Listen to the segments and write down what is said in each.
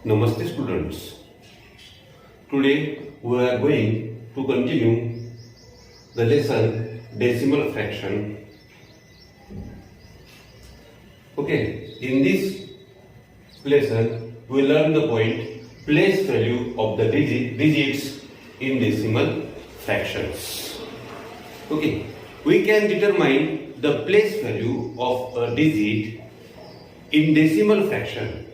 Namaste students. Today we are going to continue the lesson decimal fraction. Okay, in this lesson we learn the point place value of the digits in decimal fractions. Okay, we can determine the place value of a digit in decimal fraction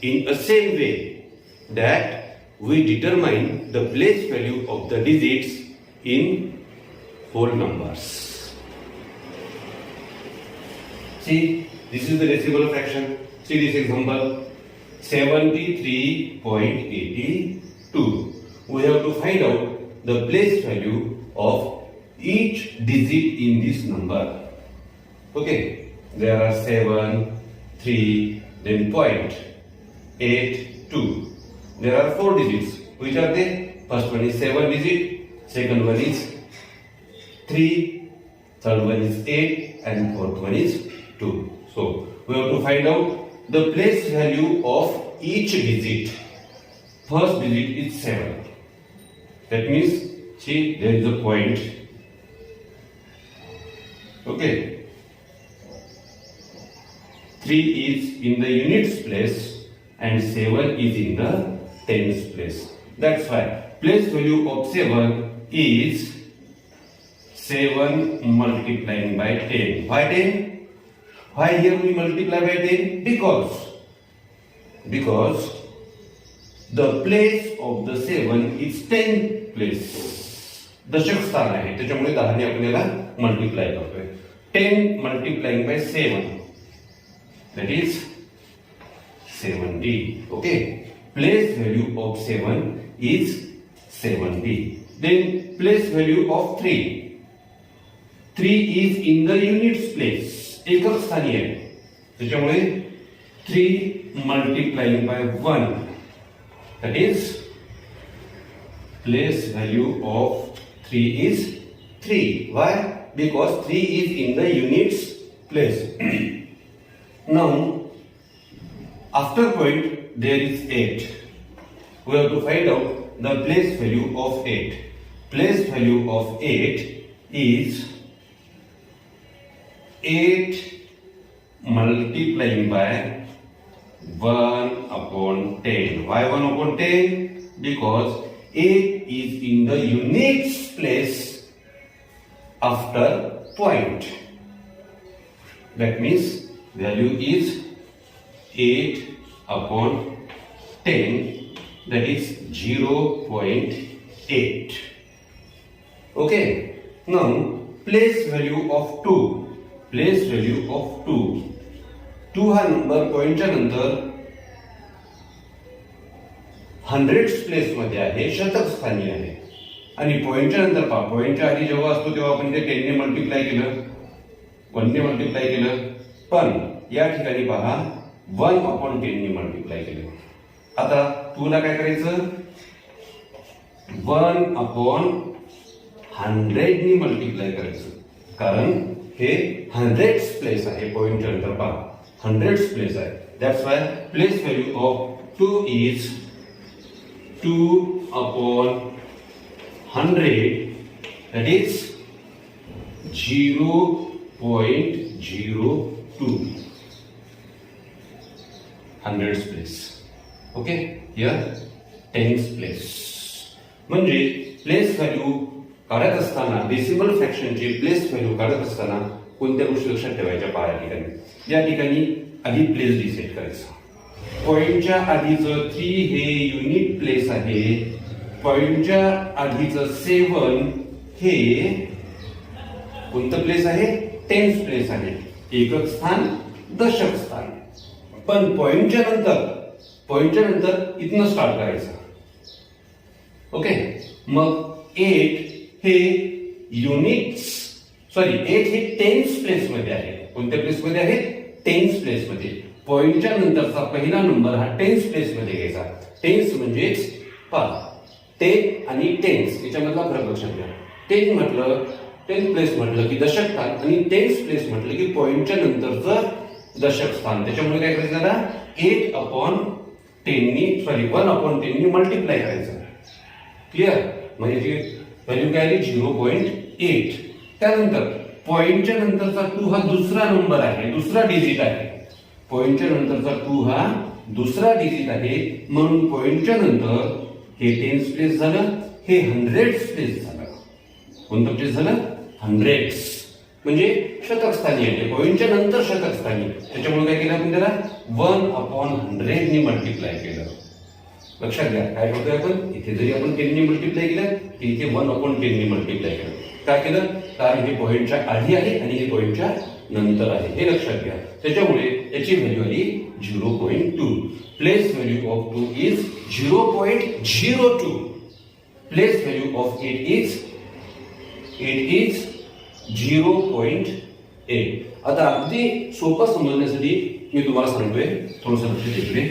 in a same way that we determine the place value of the digits in whole numbers. See, this is the decimal fraction. See this example, 73.82. We have to find out the place value of each digit in this number. Okay, there are 7, 3, then point. 8, 2. There are 4 digits. Which are they? First one is 7 digit, second one is 3, third one is 8, and fourth one is 2. So we have to find out the place value of each digit. First digit is 7. That means, see, there is a point. Okay. 3 is in the units place and 7 is in the tens place. That's why place value of 7 is 7 multiplying by 10. Why 10? Why here we multiply by 10? Because the place of the 7 is 10th place. दशक स्थान आहे, त्याच्यामुळे 10 ने आपण याला multiply करतोय. 10 multiplying by 7, that is 70. Okay, place value of 7 is 70. Then place value of 3. 3 is in the units place. एकक स्थानी आहे, त्याच्यामुळे 3 multiplying by 1, that is place value of 3 is 3. Why? Because 3 is in the units place. Now after point there is 8. We have to find out the place value of 8. Place value of 8 is 8 multiplying by 1 upon 10. Why 1 upon 10? Because 8 is in the units place after point. That means value is 8 upon 10, that is 0.8. Okay, now place value of 2. Place value of 2. 2 हा number पॉइंटच्या नंतर hundreds place मध्ये आहे, शतक स्थानी आहे. आणि पॉइंटच्या नंतर पहा, पॉइंटच्या आधी जेव्हा असतो तेव्हा आपण ते 10 ने मल्टिप्लाय केलं, 1 ने मल्टिप्लाय केलं, पण या ठिकाणी पहा 1 upon 10 ने मल्टिप्लाय केलं. आता तुला काय करायचं, 1 upon 100 ने मल्टिप्लाय करायचं, कारण हे हंड्रेड्स प्लेस आहे. पॉइंटच्या नंतर पहा हंड्रेड्स प्लेस आहे. That's why place value of 2 is 2 upon 100, that is 0.02. Hundreds place. Okay, here tense place. म्हणजे प्लेस व्हॅल्यू काढत असताना, डेसिमल फ्रॅक्शनची प्लेस व्हॅल्यू काढत असताना कोणत्या गोष्टी लक्षात ठेवायच्या पहा. या ठिकाणी आधी प्लेस डिसाइड करायचं. पॉइंटच्या आधीचं 3 हे युनिट प्लेस आहे, पॉइंटच्या आधीचं 7 हे कोणतं प्लेस आहे, टेन्स प्लेस आहे, एकक स्थान, दशक स्थान. पण पॉइंटच्या नंतर इथनं स्टार्ट करायचं. ओके, मग 8 हे टेन्स प्लेस मध्ये आहे. कोणत्या प्लेस मध्ये आहे, टेन्स प्लेस मध्ये. पॉइंटच्या नंतरचा पहिला नंबर हा टेन्स प्लेस मध्ये घ्यायचा. टेन्स म्हणजे 10 आणि टेन्स याच्यामधला फरक लक्षात घ्या. 10 म्हटलं, 10 प्लेस म्हटलं की दशक स्थान, आणि टेन्स प्लेस म्हटलं की पॉइंटच्या नंतरचं दशक स्थान. त्याच्यामुळे काय करायचं, 8 upon 1/10 नी मल्टिप्लाय करायचं. क्लिअर? म्हणजे जी व्हॅल्यू काय आली 0.8. त्यानंतर पॉइंटच्या नंतरचा 2 हा दुसरा नंबर आहे, दुसरा डिजिट आहे. पॉइंटच्या नंतरचा 2 हा दुसरा डिजिट आहे, म्हणून पॉइंटच्या नंतर हे टेन्स प्लेस झालं, हे हंड्रेड्स प्लेस झालं. कोणतं प्लेस झालं? हंड्रेड्स. म्हणजे शतक स्थानी आहे, पॉइंटच्या नंतर शतक स्थानी. त्याच्यामुळे काय केलं आपण त्याला 1/100 नी मल्टिप्लाय केलं. लक्षात घ्या काय करतोय आपण, इथे जरी आपण 10 नी मल्टिप्लाय केलं तर इथे 1/10 नी मल्टिप्लाय केलं. काय केलं? कारण हे पॉइंटच्या आधी आहे आणि हे पॉइंटच्या नंतर आहे, हे लक्षात घ्या. त्याच्यामुळे याची व्हॅल्यू आली 0.2. Place value of 2 is 0.02. Place value of 8 is 0.8. आता अगदी सोपं समजण्यासाठी मी तुम्हाला सांगतोय, थोडंसं लक्ष इकडे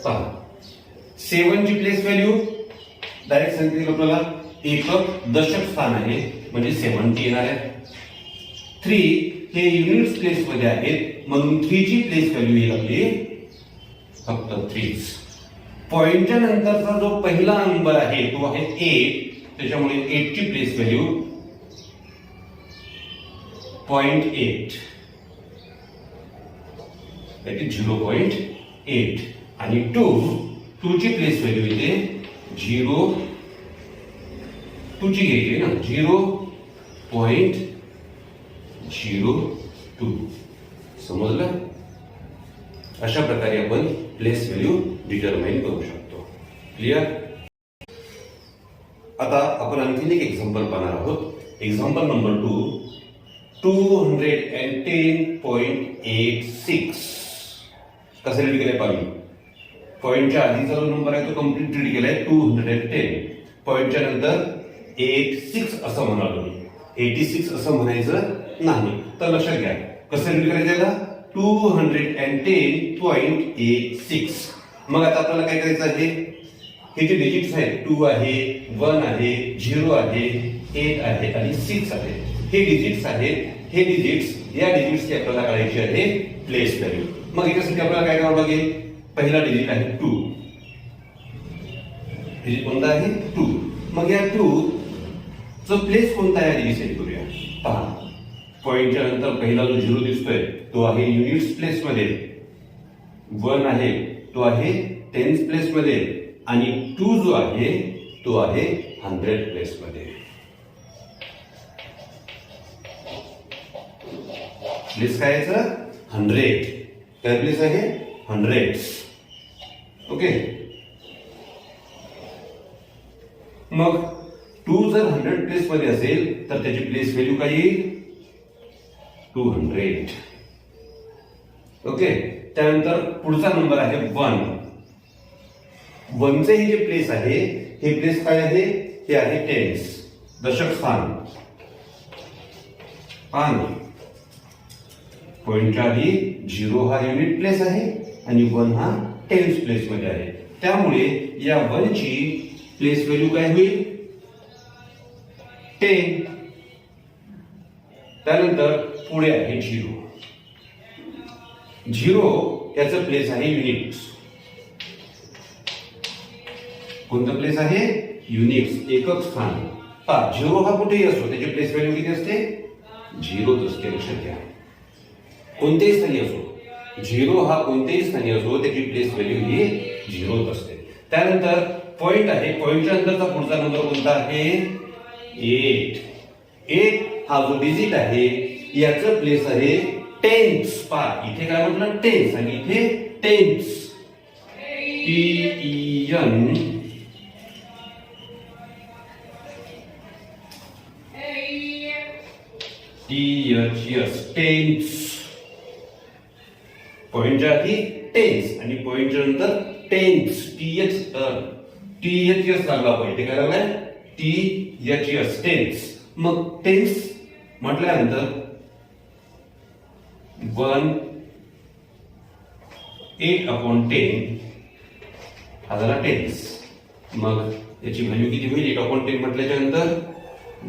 पहा. 7 ची प्लेस व्हॅल्यू डायरेक्ट सांगितली आपल्याला, एकक दशक स्थान आहे म्हणजे 70 येणार आहे. 3 हे युनिट्स प्लेस मध्ये आहेत म्हणून 3 ची प्लेस व्हॅल्यू येईल आपली फक्त 3. पॉइंटच्या नंतरचा जो पहिला नंबर आहे तो आहे 8, त्याच्यामुळे 8 ची प्लेस व्हॅल्यू 0.8 0.8 आणि 2 ची प्लेस व्हॅल्यू येते 0. 2 ची घ्यायची ना 0.02. समजलं? अशा प्रकारे आपण प्लेस व्हॅल्यू डिटरमाइन करू शकतो. क्लिअर? आता आपण आणखी एक एक्झाम्पल पाहणार आहोत. Example number 2, 210.86. कसं रीड केलंय पाहिजे? पॉइंटच्या आधीचा जो नंबर आहे तो कम्प्लीट रीड केलाय 210. पॉइंटच्या नंतर 86 असं म्हणालो मी. 86 असं म्हणायचं नाही. तर लक्षात घ्या कसं रीड करायचं याला 210.86. मग आता आपल्याला काय करायचं आहे, हे जे डिजिट्स आहेत 2 आहे, 1 आहे, 0 आहे, 8 आहे आणि 6 आहे, हे डिजिट्स आहेत. हे डिजिट्स, या डिजिट्सची आपल्याला काढायची आहे प्लेस व्हॅल्यू. मग याच्यासाठी आपल्याला काय करावं लागेल, पहिला डिजिट आहे 2. डिजिट कोणता आहे 2. मग या 2 चा प्लेस कोणता आहे आधी डिसाइड करूया. पहा पॉइंटच्या नंतर पहिला जो 0 दिसतोय तो आहे युनिट्स प्लेस मध्ये, 1 आहे तो आहे टेन्स प्लेस मध्ये आणि 2 जो आहे तो आहे 100 प्लेस मध्ये. प्लेस काय आहे 100. काय प्लेस आहे 100. ओके. मग 2 जर 100 प्लेस मध्ये असेल तर त्याची प्लेस व्हॅल्यू काय येईल 200. ओके. त्यानंतर पुढचा नंबर आहे 1. 1 चे हे जे प्लेस आहे हे प्लेस काय आहे, हे आहे टेन्स, दशक स्थान. आणि पॉइंटच्या आधी 0 हा युनिट प्लेस आहे आणि 1 हा टेन्स प्लेस मध्ये आहे. त्यामुळे या 1 ची प्लेस व्हॅल्यू काय होईल 10. त्यानंतर पुढे आहे 0. 0 याचं प्लेस आहे युनिट्स. कोणतं प्लेस आहे युनिट्स, एकक स्थान. 0 हा कुठेही असो त्याची प्लेस व्हॅल्यू किती असते 0 असते. लक्षात घ्या कोणतेही स्थानी असो, 0 हा कोणतेही स्थानी असो त्याची प्लेस व्हॅल्यू ही 0 असते. त्यानंतर पॉइंट आहे, पॉइंटच्या नंतरचा पुढचा नंबर कोणता आहे 8. 8 हा जो डिजिट आहे याचं प्लेस आहे टेन्स. पहा इथे काय म्हटलं टेन्स आणि इथे टेन्स, TENS टेन्स. पॉइंटच्या आधी टेन्स आणि पॉइंटच्या नंतर टेन्स. THS लागला पाहिजे. काय लागलाय THS टेन्स. मग टेन्स म्हटल्यानंतर 8/10 हा झाला टेन्स. मग याची व्हॅल्यू किती होईल 8/10 म्हटल्याच्या नंतर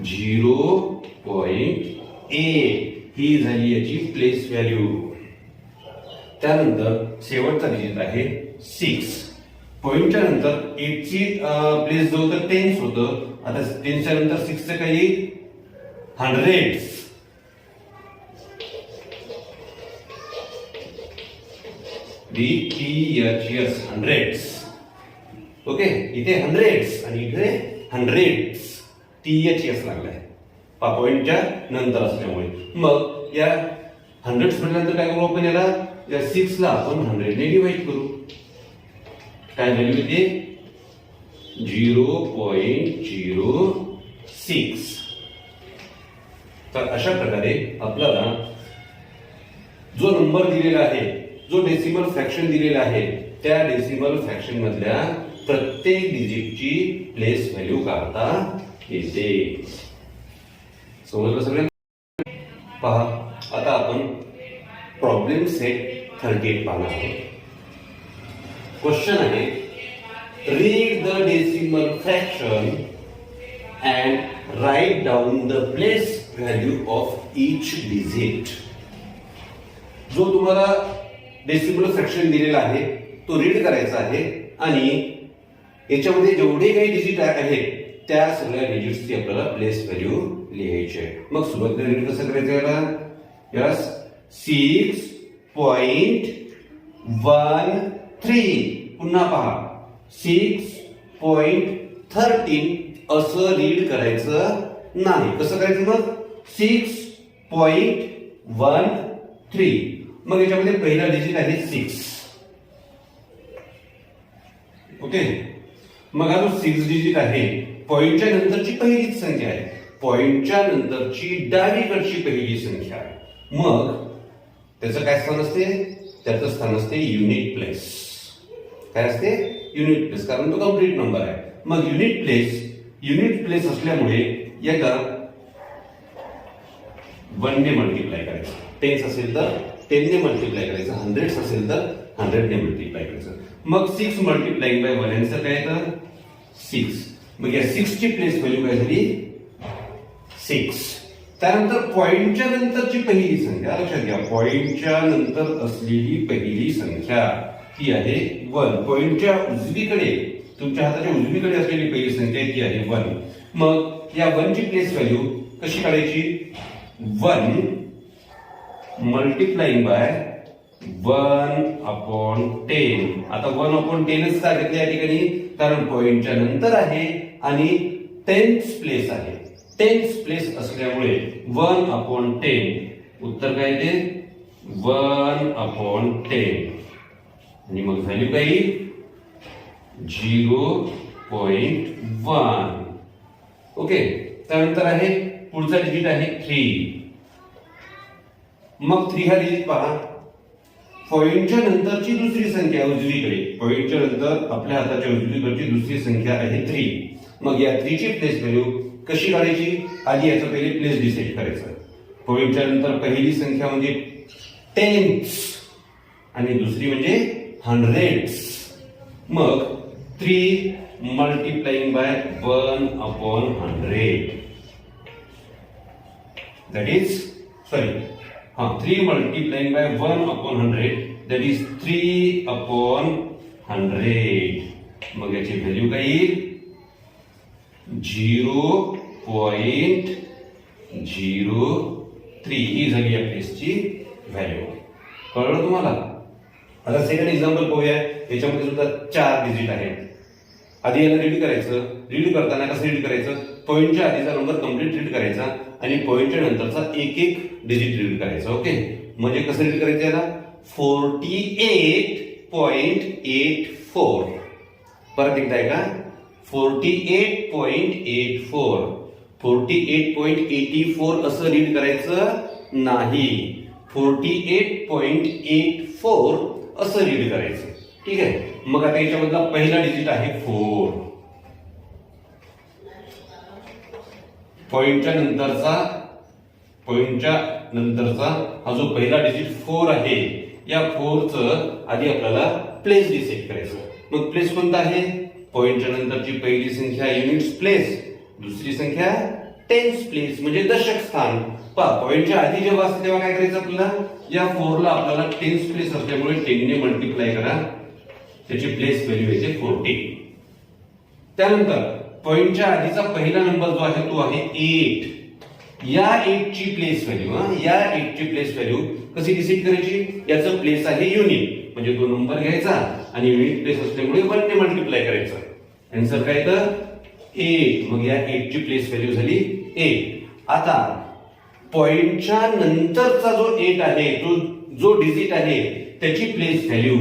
0.8 ही झाली याची प्लेस व्हॅल्यू. त्यानंतर शेवटचा डिजिट आहे 6. पॉइंटच्या नंतर 8 ची प्लेस जो होतं टेन्स होतं. आता 10 च्या नंतर 6 चं काही हंड्रेड्स. DTHS hundreds. ओके, इथे हंड्रेड्स आणि इथे हंड्रेड्स. THS लागलाय पॉइंटच्या नंतर असल्यामुळे. मग या हंड्रेड्स म्हटल्यानंतर काय करू आपण, याला या 6 ला आपण 100 ने डिवाइड करू. काय व्हॅल्यू येते 0.06. तर अशा प्रकारे आपल्याला जो नंबर दिलेला आहे, जो डेसिमल फ्रॅक्शन दिलेला आहे, त्या डेसिमल फ्रॅक्शन मधल्या प्रत्येक डिजिटची प्लेस व्हॅल्यू काढता येते. समजलं सगळ्यांना? पहा, आता आपण प्रॉब्लेम सेट 38 पाहणार आहोत. क्वेश्चन आहे, read the decimal fraction and write down the place value of each digit. जो तुम्हाला डेसिमल फ्रॅक्शन दिलेला आहे तो रीड करायचा आहे आणि याच्यामध्ये जेवढे काही डिजिट आहेत त्या सगळ्या डिजिट्सची आपल्याला प्लेस व्हॅल्यू लिहायची आहे. मग सुरुवातीला रीड कसं करायचं याला? यस, 6.13. पुन्हा पहा 6.13 असं रीड करायचं नाही. कसं करायचं मग? 6.13. मग याच्यामध्ये पहिला डिजिट आहे 6. ओके, मग हा जो 6 डिजिट आहे पॉइंटच्या नंतरची पहिलीच संख्या आहे. पॉइंटच्या नंतरची डावीकडची पहिली संख्या आहे. मग त्याचं काय स्थान असते? त्याचं स्थान असते युनिट प्लेस. काय असते? युनिट प्लेस, कारण तो कम्प्लीट नंबर आहे. मग युनिट प्लेस असल्यामुळे याला 1 ने मल्टिप्लाय करायचं. 10 असेल तर 10 ने मल्टिप्लाय करायचं, 100 असेल तर 100 ने मल्टिप्लाय करायचं. मग 6 मल्टिप्लाइंग बाय 1 याचं काय येतं? 6. मग या 6 ची प्लेस व्हॅल्यू काय झाली? 6. त्यानंतर पॉइंटच्या नंतरची पहिली संख्या लक्षात घ्या. पॉइंटच्या नंतर असलेली पहिली संख्या ती आहे 1. पॉइंटच्या उजवीकडे, तुमच्या हाताच्या उजवीकडे असलेली पहिली संख्या ती आहे 1. मग या 1 ची प्लेस व्हॅल्यू कशी काढायची? 1 मल्टिप्लाइंग बाय 1/10. आता 1/10च का घेतलं या ठिकाणी? कारण पॉइंटच्या नंतर आहे आणि 10th प्लेस आहे. 10th प्लेस असल्यामुळे 1/10. उत्तर काय येते? 1/10. आणि मग व्हॅल्यू काय येईल? 0.1. ओके, त्यानंतर आहे पुढचा डिजिट आहे 3. मग 3 हा डिजिट पहा, पॉइंटच्या नंतरची दुसरी संख्या उजवीकडे. पॉइंटच्या नंतर आपल्या हाताच्या उजवीकडची दुसरी संख्या आहे 3. मग या 3 ची प्लेस व्हॅल्यू कशी काढायची? आधी याचं पहिले प्लेस डिसाइड करायचं. पॉइंटच्या नंतर पहिली संख्या म्हणजे 10s आणि दुसरी म्हणजे 100s. मग 3 multiplying by 1/100. That is 3 multiplying by 1/100 that is 3/100. मग याची व्हॅल्यू काय येईल? 0.03. ही झाली या प्लेसची व्हॅल्यू. कळलं तुम्हाला? आता सेकंड एक्झाम्पल पाहूया. याच्यामध्ये सुद्धा 4 डिजिट आहेत. आधी याला रीड करायचं. रीड करताना कसं रीड करायचं? पॉइंटच्या आधीचा नंबर कम्प्लीट रीड करायचा आणि पॉइंटच्या नंतरचा एक एक डिजिट रीड करायचा. ओके, म्हणजे कसं रीड करायचं याला? 48.84. परत एकदा आहे का? 48.84. 48.84 असं रीड करायचं नाही. 48.84 असं रीड करायचं. ठीक आहे. मग आता याच्यामधला पहिला डिजिट आहे 4. पॉइंटच्या नंतरचा हा जो पहिला डिजिट 4 आहे, या 4चं आधी आपल्याला प्लेस डिसाइड करायचं. मग प्लेस कोणता आहे? पॉइंटच्या नंतरची पहिली संख्या युनिट्स प्लेस, दुसरी संख्या टेन्स प्लेस म्हणजे दशक स्थान. पॉईंटच्या आधी जेव्हा असते तेव्हा काय करायचं आपल्याला, या 4 ला आपल्याला टेन्स प्लेस असल्यामुळे 10 ने मल्टिप्लाय करा, त्याची प्लेस व्हॅल्यू येते 40. त्यानंतर पॉईंटच्या आधीचा पहिला नंबर जो आहे तो आहे 8. या 8 ची प्लेस व्हॅल्यू, या 8 ची प्लेस व्हॅल्यू कशी डिसाइड करायची, याचं प्लेस आहे युनिट, म्हणजे तो नंबर घ्यायचा आणि युनिट प्लेस असल्यामुळे 1 ने मल्टिप्लाय करायचं. आन्सर काय तर 8. मग या 8 ची प्लेस व्हॅल्यू झाली 8. आता पॉइंटच्या नंतरचा जो 8 आहे, जो डिजिट आहे त्याची प्लेस व्हॅल्यू,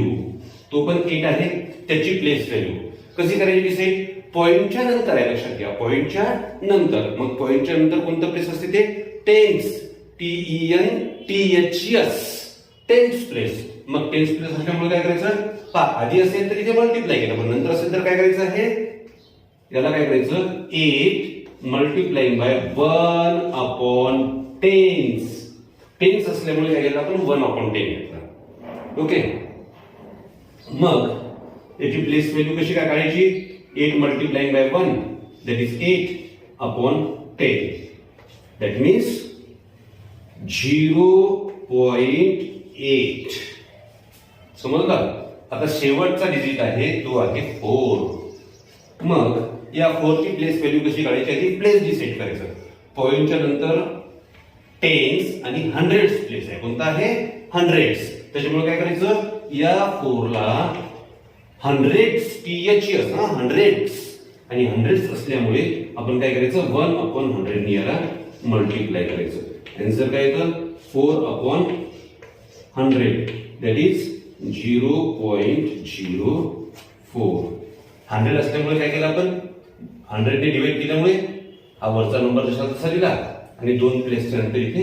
तो पण 8 आहे, त्याची प्लेस व्हॅल्यू कशी करायची डिसाइड, पॉइंटच्या नंतर आहे, लक्षात घ्या, पॉइंटच्या नंतर. मग पॉइंटच्या नंतर कोणतं प्लेस असते ते टेन्स, TENTHS, टेन्स प्लेस. मग टेन्स प्लेस असल्यामुळे काय करायचं, आधी असेल तर इथे मल्टिप्लाय केलं, पण नंतर असेल तर काय करायचं आहे, याला काय करायचं, 8 मल्टिप्लाइंग बाय 1/10. टेन्स असल्यामुळे काय केलं आपण 1/10 घेतला. ओके, मग याची प्लेस व्हॅल्यू कशी काय काढायची, 8 multiplying by 1 that is 8/10. that means 0.8. समजलं. आता शेवटचा डिजिट आहे तो आहे 4. मग या 4 ची प्लेस व्हॅल्यू कशी काढायची, आधी प्लेस डिसाइड करायचं. पॉइंटच्या नंतर टेन्स आणि हंड्रेड्स प्लेस आहे, कोणता आहे, हंड्रेड्स. त्याच्यामुळे काय करायचं, या 4 ला हंड्रेड्स, THS, हंड्रेड्स, आणि हंड्रेड्स असल्यामुळे आपण काय करायचं, 1/100 याला मल्टिप्लाय करायचं. आन्सर काय येतं, 4/100 दॅट इज 0.04. 100 असल्यामुळे काय केलं आपण, 100 ने डिवाइड केल्यामुळे हा वरचा नंबर जसा तसा लिहिला आणि 2 प्लेसच्या नंतर इथे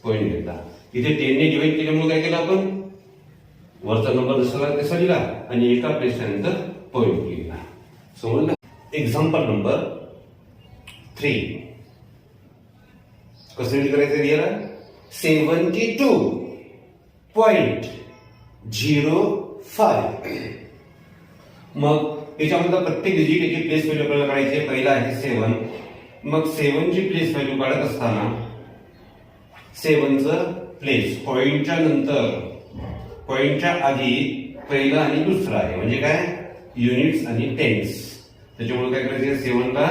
पॉइंट घेतला. इथे 10 ने डिवाइड केल्यामुळे काय केलं आपण, वरचा नंबर जसा तसा लिहिला आणि एका प्लेसच्या नंतर पॉइंट लिहिला. समजलं. एक्झाम्पल नंबर 3 कसं रीड करायचं याला, 72.05. मग याच्यामध्ये प्रत्येक डिजिट याची प्लेस व्हॅल्यू आपल्याला काढायची. पहिला आहे 7. मग 7 ची प्लेस व्हॅल्यू काढत असताना 7चं प्लेस पॉइंटच्या नंतर, पॉइंटच्या आधी पहिला आणि दुसरा आहे, म्हणजे काय, युनिट्स आणि टेन्स. त्याच्यामुळे काय करायचं, 7 ला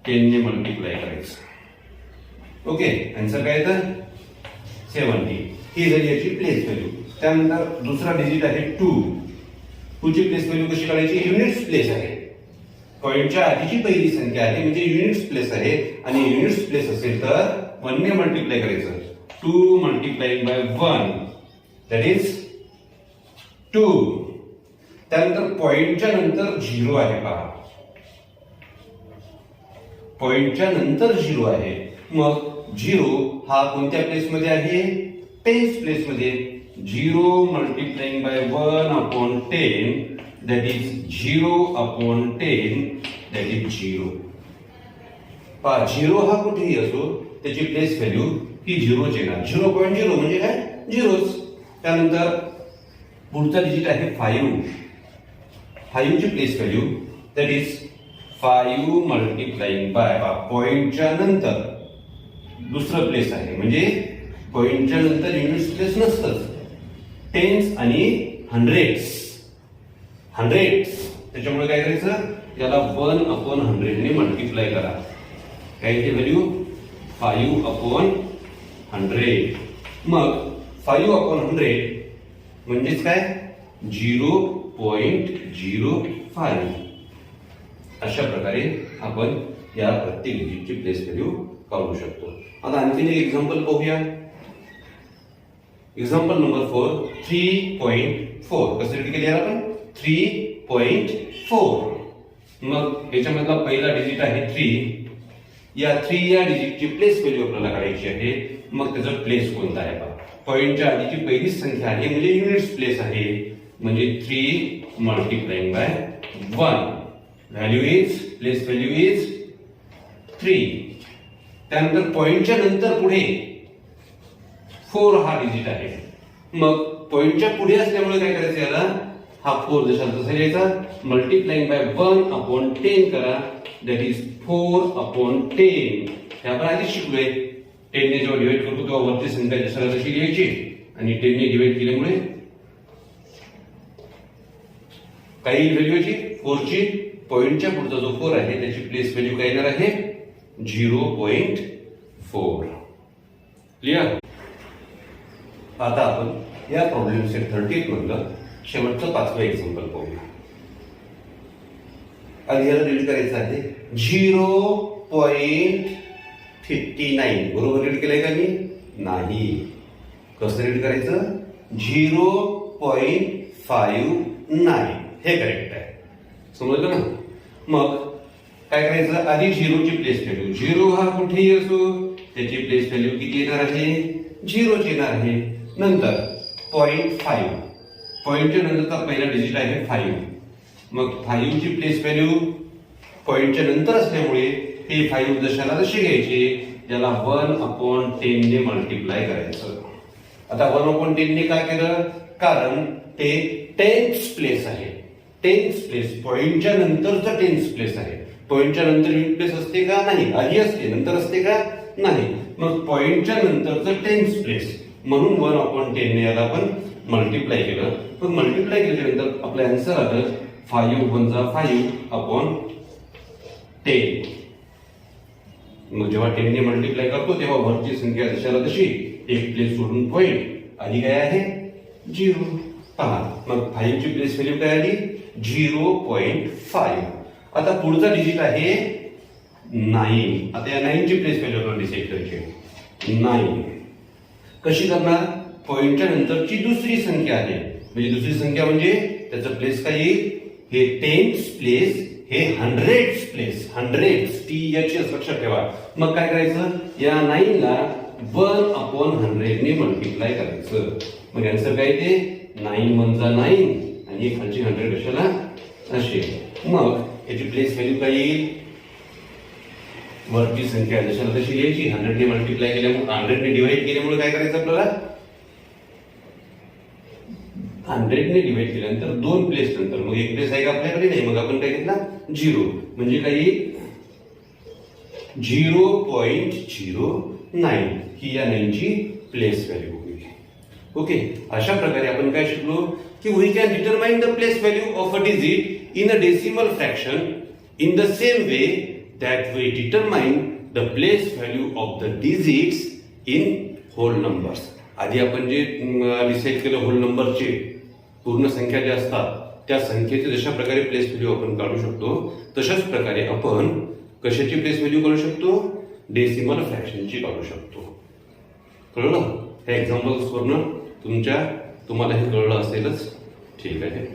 10 ने मल्टिप्लाय करायचं. ओके, आन्सर काय येतं, 70. ही झाली याची प्लेस व्हॅल्यू. त्यानंतर दुसरा डिजिट आहे 2. 2 ची प्लेस व्हॅल्यू कशी काढायची, युनिट्स प्लेस आहे, पॉइंटच्या आधीची पहिली संख्या आहे म्हणजे युनिट्स प्लेस आहे, आणि युनिट्स प्लेस असेल तर 1 ने मल्टिप्लाय करायचं. 2 मल्टिप्लाइंग बाय 1 दॅट इज 2. त्यानंतर पॉइंटच्या नंतर 0 आहे, पहा, पॉइंटच्या नंतर 0 आहे. मग 0 हा कोणत्या प्लेस मध्ये आहे, टेन्स प्लेस मध्ये. 0 multiplying by 1/10 that is 0/10 that is 0. पहा, 0 हा कुठेही असो त्याची प्लेस व्हॅल्यू ही 0च येणार. 0.0 म्हणजे काय, 0च. त्यानंतर पुढचा डिजिट आहे 5. 5 ची place value that is 5 multiplying by, पॉइंटच्या नंतर दुसरं प्लेस आहे, म्हणजे पॉइंटच्या नंतर युनिट्स प्लेस नसतंच, टेन्स आणि हंड्रेड्स. त्याच्यामुळे काय करायचं, याला 1/100 ने मल्टिप्लाय करा. काय येते व्हॅल्यू, 5/100. मग 5/100 म्हणजेच काय, 0.05. अशा प्रकारे आपण या प्रत्येक डिजिटची प्लेस व्हॅल्यू काढू शकतो. आता आणखीन एक एक्झाम्पल पाहूया. Example number 4, 3.4. कसं रीड केले आपण, 3.4. मग याच्यामधला पहिला डिजिट आहे 3. या 3 या डिजिटची प्लेस व्हॅल्यू आपल्याला काढायची आहे. मग त्याचा प्लेस कोणता आहे पहा, पॉइंटच्या आधीची पहिलीच संख्या आहे म्हणजे युनिट्स प्लेस आहे, म्हणजे 3 multiplying by 1 value is, place value is 3. त्यानंतर पॉइंटच्या नंतर पुढे 4 हा डिजिट आहे. मग पॉइंटच्या पुढे असल्यामुळे काय करायचं, याला हा 4 जसा तसा लिहायचा, मल्टिप्लाइंग बाय 1/10 करा, दॅट इज 4/10. हे आपण आधी शिकलोय. 10 ने जेव्हा डिवाइड करतो तेव्हा वरची संख्या जशाला तशी लिहायची आणि 10 ने डिवाइड केल्यामुळे काही व्हॅल्यू याची 4 ची पॉइंटच्या पुढचा जो 4 आहे त्याची प्लेस व्हॅल्यू काय येणार आहे 0.4. क्लिअर. आता आपण या प्रॉब्लेम सेट 38 मधलं शेवटचं 5वं एक्झाम्पल पाहूया. आधी याला रीड करायचं आहे 0.59. बरोबर रीड केलंय का मी? नाही. कसं रीड करायचं 0.59 हे करेक्ट आहे. समजलं ना? मग काय करायचं आधी झिरोची प्लेस व्हॅल्यू 0 हा कुठेही असो त्याची प्लेस व्हॅल्यू किती येणार आहे 0 येणार आहे. नंतर 0.5 पॉइंटच्या नंतरचा पहिला डिजिट आहे 5. मग 5 ची प्लेस व्हॅल्यू पॉइंटच्या नंतर असल्यामुळे हे 5 जशाला तसे घ्यायचे त्याला 1/10 ने मल्टिप्लाय करायचं. आता 1/10 ने काय केलं कारण ते 10th प्लेस आहे. 10th प्लेस पॉइंटच्या नंतरचं 10th प्लेस आहे. पॉइंटच्या नंतर युनिट प्लेस असते का नाही आधी असते नंतर असते का नाही. मग पॉइंटच्या नंतरचं 10th प्लेस म्हणून 1/10 ने याला आपण मल्टिप्लाय केलं. मग मल्टिप्लाय केल्यानंतर आपलं आन्सर आलं 5 × 5/10. मग जेव्हा 10 ने मल्टिप्लाय करतो तेव्हा वरची संख्या जशाला तशी एक प्लेस सोडून पॉइंट आधी काय आहे 0. पहा मग 5 ची प्लेस व्हॅल्यू काय आली 0.5. आता पुढचा डिजिट आहे 9. आता या 9 ची प्लेस व्हॅल्यू आपण डिसाइड करायची 9. कशी करणार पॉइंटच्या नंतरची दुसरी संख्या आहे म्हणजे दुसरी संख्या म्हणजे त्याचं प्लेस काय येईल हे 10th प्लेस हे 100th प्लेस 100th टी याची लक्षात ठेवा. मग काय करायचं या 9 ला 1/100 ने मल्टिप्लाय करायचं. मग आन्सर काय ते 9 × 9 आणि खालची 100 कशाला असे. मग याची प्लेस व्हॅल्यू काय येईल वरची संख्या जशाला तशी लिहायची 100 ने मल्टिप्लाय केल्यामुळे 100 ने डिवाइड केल्यामुळे काय करायचं आपल्याला 100 ने डिवाइड केल्यानंतर 2 प्लेस नंतर मग एक प्लेस आहे का आपल्याकडे नाही मग आपण काय घेतला 0 म्हणजे काय येईल 0.09 ही या 9 ची प्लेस व्हॅल्यू होईल. ओके अशा प्रकारे आपण काय शिकलो की we can determine the place value of a digit in a decimal fraction in the same way that we determine the place value of the digits in whole numbers. आधी आपण जे डिसाइड केलं होल नंबरचे पूर्ण संख्या ज्या असतात त्या संख्येचे जशा प्रकारे प्लेस व्हॅल्यू आपण काढू शकतो तशाच प्रकारे आपण कशाची प्लेस व्हॅल्यू काढू शकतो डेसिमल फ्रॅक्शनची काढू शकतो. कळलं? ह्या एक्झाम्पल्स वरनं तुम्हाला हे कळलं असेलच. ठीक आहे.